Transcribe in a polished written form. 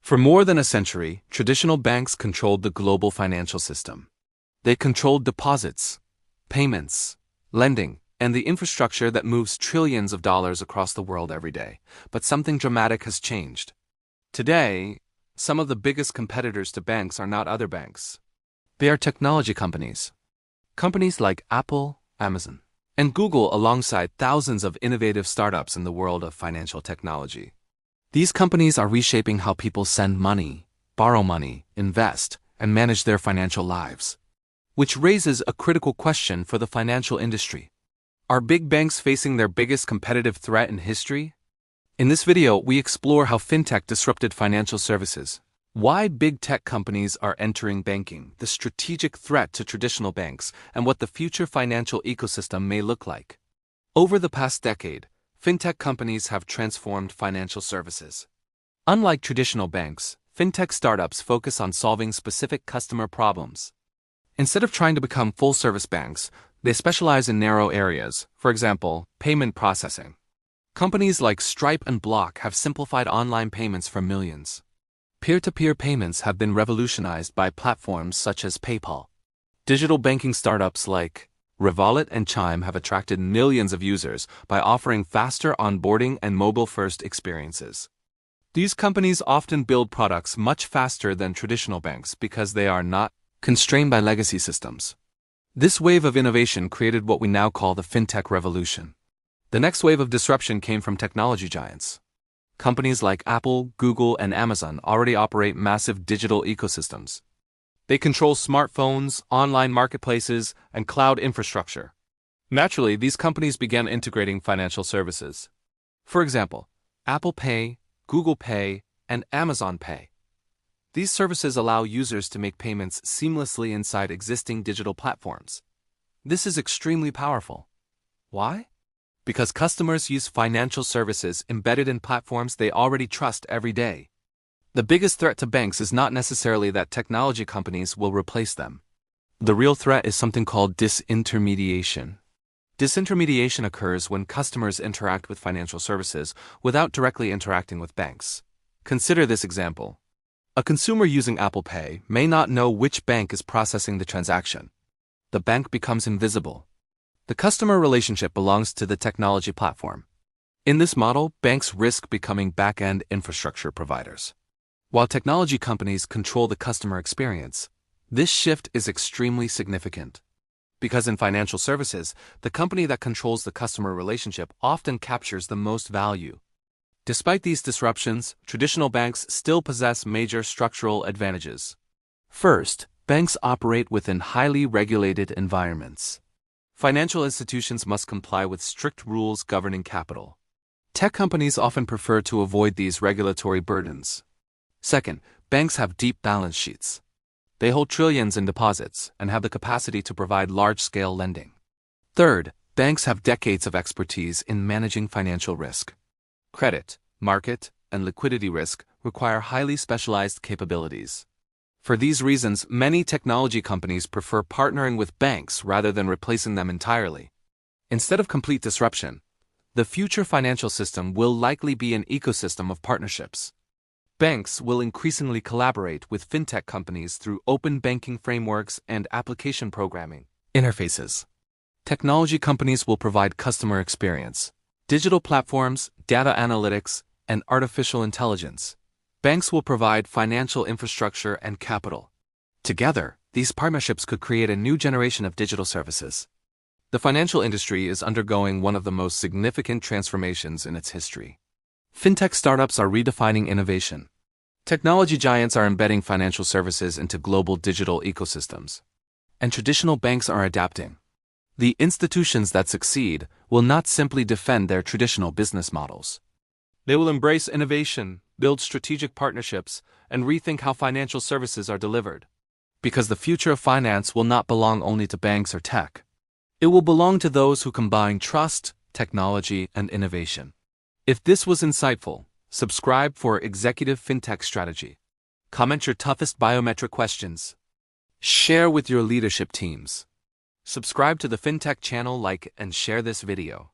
For more than a century, traditional banks controlled the global financial system. They controlled deposits, payments, lending, and the infrastructure that moves trillions of dollars across the world every day. But something dramatic has changed. Today, some of the biggest competitors to banks are not other banks. They are technology companies. Companies like Apple, Amazon, and Google, alongside thousands of innovative startups in the world of financial technology. These companies are reshaping how people send money, borrow money, invest, and manage their financial lives. Which raises a critical question for the financial industry. Are big banks facing their biggest competitive threat in history? In this video, we explore how fintech disrupted financial services, why big tech companies are entering banking, the strategic threat to traditional banks, and what the future financial ecosystem may look like. Over the past decade, fintech companies have transformed financial services. Unlike traditional banks, fintech startups focus on solving specific customer problems. Instead of trying to become full-service banks, they specialize in narrow areas, for example, payment processing. Companies like Stripe and Block have simplified online payments for millions. Peer-to-peer payments have been revolutionized by platforms such as PayPal. Digital banking startups like Revolut and Chime have attracted millions of users by offering faster onboarding and mobile-first experiences. These companies often build products much faster than traditional banks because they are not constrained by legacy systems. This wave of innovation created what we now call the fintech revolution. The next wave of disruption came from technology giants. Companies like Apple, Google, and Amazon already operate massive digital ecosystems. They control smartphones, online marketplaces, and cloud infrastructure. Naturally, these companies began integrating financial services. For example, Apple Pay, Google Pay, and Amazon Pay. These services allow users to make payments seamlessly inside existing digital platforms. This is extremely powerful. Why? Because customers use financial services embedded in platforms they already trust every day. The biggest threat to banks is not necessarily that technology companies will replace them. The real threat is something called disintermediation. Disintermediation occurs when customers interact with financial services without directly interacting with banks. Consider this example. A consumer using Apple Pay may not know which bank is processing the transaction. The bank becomes invisible. The customer relationship belongs to the technology platform. In this model, banks risk becoming back-end infrastructure providers. While technology companies control the customer experience, this shift is extremely significant. Because in financial services, the company that controls the customer relationship often captures the most value. Despite these disruptions, traditional banks still possess major structural advantages. First, banks operate within highly regulated environments. Financial institutions must comply with strict rules governing capital. Tech companies often prefer to avoid these regulatory burdens. Second, banks have deep balance sheets. They hold trillions in deposits and have the capacity to provide large-scale lending. Third, banks have decades of expertise in managing financial risk. Credit, market, and liquidity risk require highly specialized capabilities. For these reasons, many technology companies prefer partnering with banks rather than replacing them entirely. Instead of complete disruption, the future financial system will likely be an ecosystem of partnerships. Banks will increasingly collaborate with fintech companies through open banking frameworks and application programming interfaces. Technology companies will provide customer experience, digital platforms, data analytics, and artificial intelligence. Banks will provide financial infrastructure and capital. Together, these partnerships could create a new generation of digital services. The financial industry is undergoing one of the most significant transformations in its history. Fintech startups are redefining innovation. Technology giants are embedding financial services into global digital ecosystems. And traditional banks are adapting. The institutions that succeed will not simply defend their traditional business models. They will embrace innovation, build strategic partnerships, and rethink how financial services are delivered. Because the future of finance will not belong only to banks or tech. It will belong to those who combine trust, technology, and innovation. If this was insightful, subscribe for Executive FinTech Strategy. Comment your toughest biometric questions. Share with your leadership teams. Subscribe to the FinTech channel, like and share this video.